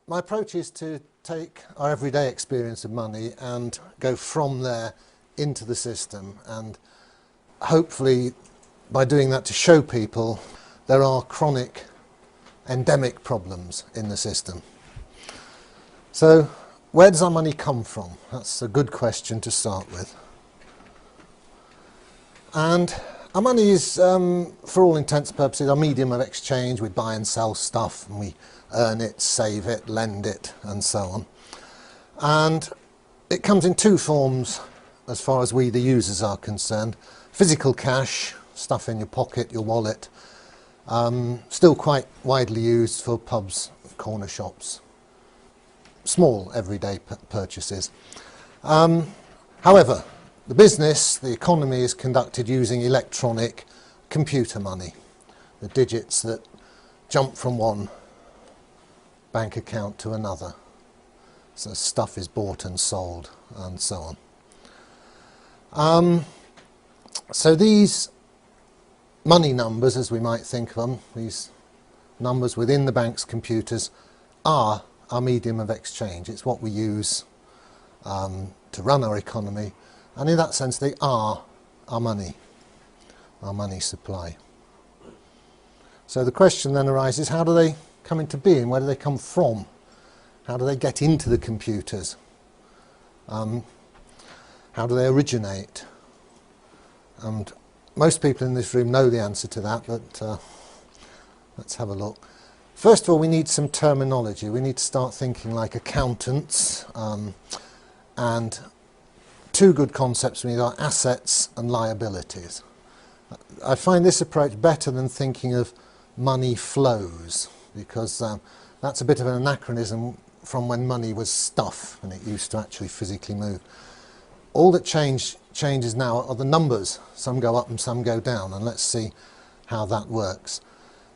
My approach is to take our everyday experience of money and go from there into the system, and hopefully by doing that to show people there are chronic endemic problems in the system. So where does our money come from? That's a good question to start with. And our money is, for all intents and purposes, our medium of exchange. We buy and sell stuff, and we earn it, save it, lend it, and so on. And it comes in two forms as far as we, the users, are concerned. Physical cash, stuff in your pocket, your wallet, still quite widely used for pubs, corner shops, small everyday purchases. However, the business, the economy, is conducted using electronic computer money, the digits that jump from one bank account to another. So stuff is bought and sold and so on. So these money numbers, as we might think of them, these numbers within the bank's computers, are our medium of exchange. It's what we use to run our economy, and in that sense they are our money supply. So the question then arises, how do they come into being? Where do they come from? How do they get into the computers? How do they originate? And most people in this room know the answer to that, but let's have a look. First of all, we need some terminology. We need to start thinking like accountants, and two good concepts we need are assets and liabilities. I find this approach better than thinking of money flows, because that's a bit of an anachronism from when money was stuff and it used to actually physically move. All that changes now are the numbers. Some go up and some go down, and let's see how that works.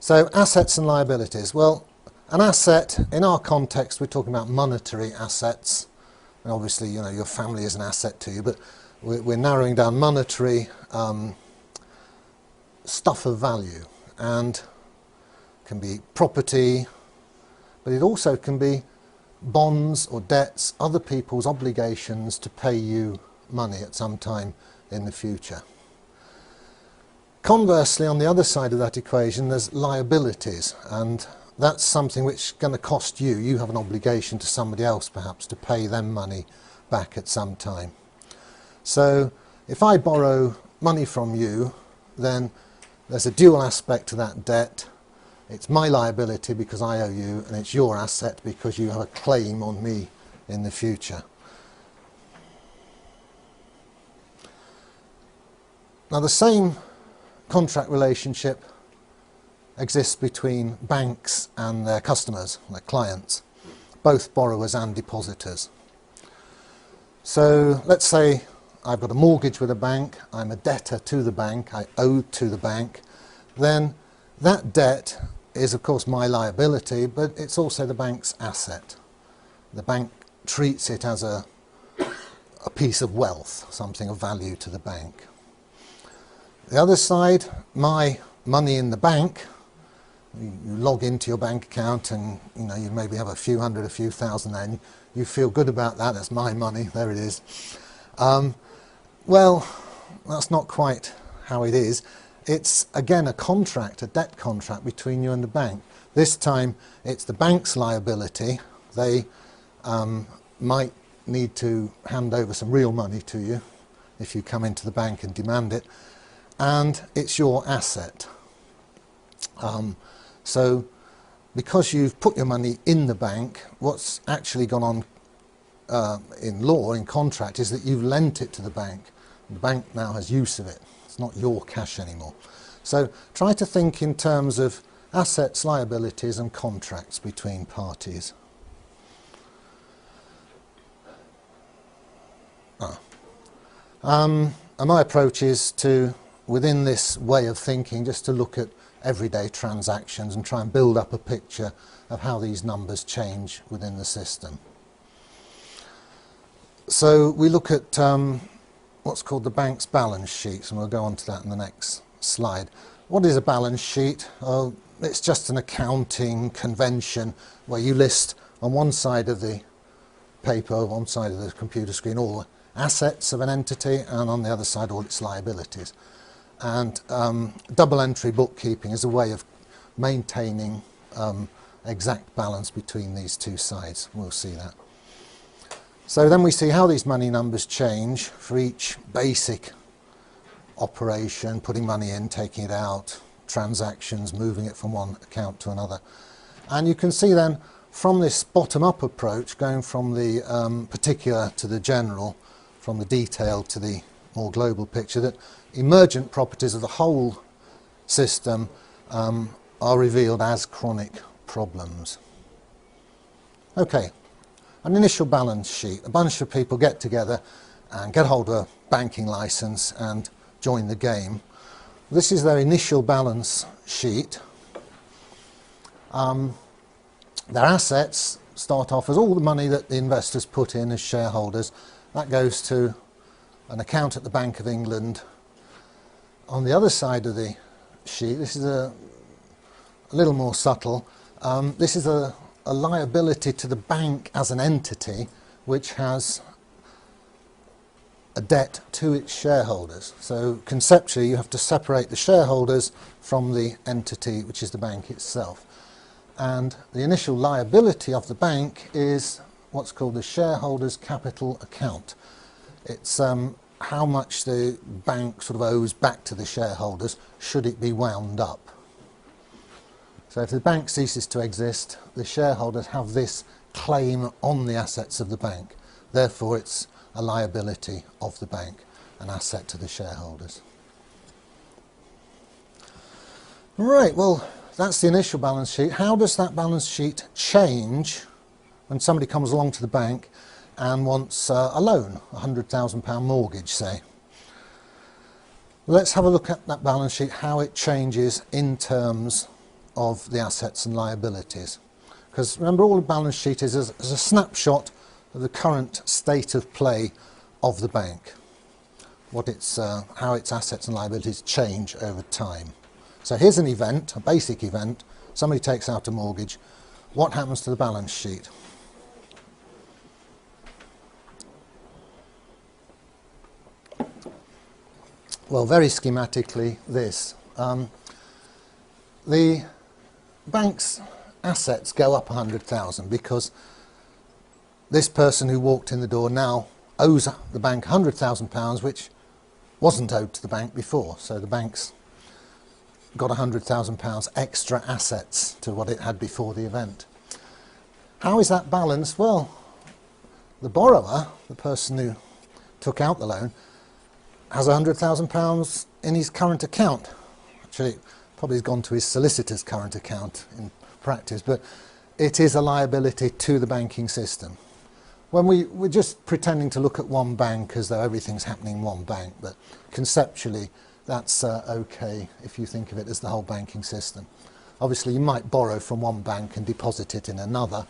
So assets and liabilities. Well, an asset, in our context, we're talking about monetary assets. And obviously, you know, your family is an asset to you, but we're narrowing down monetary stuff of value, and can be property, but it also can be bonds or debts, other people's obligations to pay you money at some time in the future. Conversely, on the other side of that equation, there's liabilities, and that's something which is going to cost you. You have an obligation to somebody else, perhaps, to pay them money back at some time. So if I borrow money from you, then there's a dual aspect to that debt. It's my liability because I owe you, and it's your asset because you have a claim on me in the future. Now, the same contract relationship exists between banks and their customers, their clients, both borrowers and depositors. So let's say I've got a mortgage with a bank, I'm a debtor to the bank, I owe to the bank, then that debt is of course my liability, but it's also the bank's asset. The bank treats it as a piece of wealth, something of value to the bank. The other side, my money in the bank, you log into your bank account and you maybe have a few hundred, a few thousand there, and you feel good about that, that's my money, there it is. Well, that's not quite how it is. It's again a contract, a debt contract between you and the bank. This time it's the bank's liability. They might need to hand over some real money to you if you come into the bank and demand it, and it's your asset. So because you've put your money in the bank, what's actually gone on in law, in contract, is that you've lent it to the bank. The bank now has use of it. It's not your cash anymore. So try to think in terms of assets, liabilities and contracts between parties. And my approach is to, within this way of thinking, just to look at everyday transactions and try and build up a picture of how these numbers change within the system. So we look at what's called the bank's balance sheet, and we'll go on to that in the next slide. What is a balance sheet? It's just an accounting convention where you list on one side of the paper, one side of the computer screen, all the assets of an entity, and on the other side all its liabilities. And double entry bookkeeping is a way of maintaining exact balance between these two sides. We'll see that. So then we see how these money numbers change for each basic operation, putting money in, taking it out, transactions, moving it from one account to another. And you can see then from this bottom-up approach, going from the particular to the general, from the detail to the more global picture, that emergent properties of the whole system are revealed as chronic problems. Okay, an initial balance sheet. A bunch of people get together and get hold of a banking license and join the game. This is their initial balance sheet. Their assets start off as all the money that the investors put in as shareholders. That goes to an account at the Bank of England. On the other side of the sheet, this is a little more subtle. This is a liability to the bank as an entity which has a debt to its shareholders. So conceptually you have to separate the shareholders from the entity which is the bank itself. And the initial liability of the bank is what's called the shareholders' capital account. It's how much the bank sort of owes back to the shareholders should it be wound up. So if the bank ceases to exist, the shareholders have this claim on the assets of the bank. Therefore it's a liability of the bank, an asset to the shareholders. Right, well that's the initial balance sheet. How does that balance sheet change when somebody comes along to the bank and wants a loan, a £100,000 mortgage, say? Let's have a look at that balance sheet, how it changes in terms of the assets and liabilities. Because remember, all the balance sheet is a snapshot of the current state of play of the bank, what its, how its assets and liabilities change over time. So here's an event, a basic event. Somebody takes out a mortgage. What happens to the balance sheet? Well, very schematically, this. The bank's assets go up 100,000 because this person who walked in the door now owes the bank £100,000, which wasn't owed to the bank before. So the bank's got £100,000 extra assets to what it had before the event. How is that balanced? Well, the borrower, the person who took out the loan, has £100,000 in his current account. Actually, probably has gone to his solicitor's current account in practice, but it is a liability to the banking system. When we're just pretending to look at one bank as though everything's happening in one bank, but conceptually that's okay if you think of it as the whole banking system. Obviously you might borrow from one bank and deposit it in another,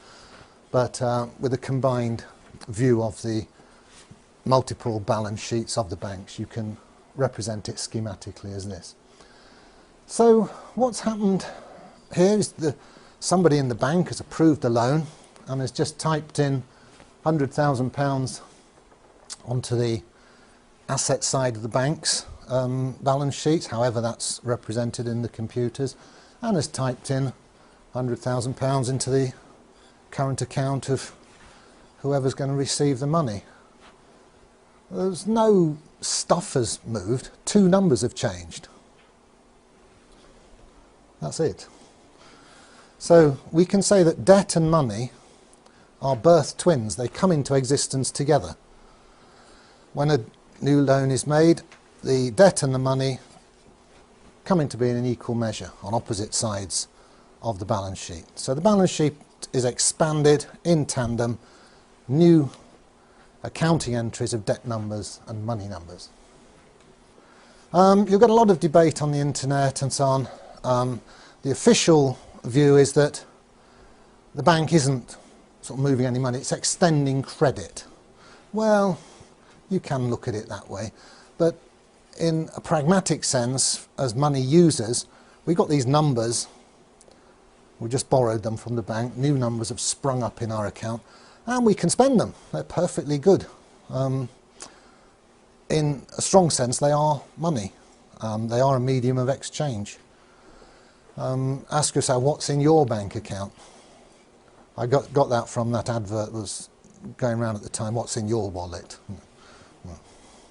but with a combined view of the multiple balance sheets of the banks, you can represent it schematically as this. So what's happened here is somebody in the bank has approved a loan and has just typed in £100,000 onto the asset side of the bank's balance sheet, however that's represented in the computers, and has typed in £100,000 into the current account of whoever's going to receive the money. There's no stuff has moved, two numbers have changed. That's it. So we can say that debt and money are birth twins. They come into existence together. When a new loan is made, the debt and the money come into being in equal measure on opposite sides of the balance sheet. So the balance sheet is expanded in tandem, new accounting entries of debt numbers and money numbers. You've got a lot of debate on the internet and so on. The official view is that the bank isn't sort of moving any money, it's extending credit. Well, you can look at it that way, but in a pragmatic sense, as money users, we've got these numbers We just borrowed them from the bank. New numbers have sprung up in our account and we can spend them. They're perfectly good. In a strong sense, they are money. They are a medium of exchange. Ask yourself, what's in your bank account? I got that from that advert that was going around at the time, what's in your wallet?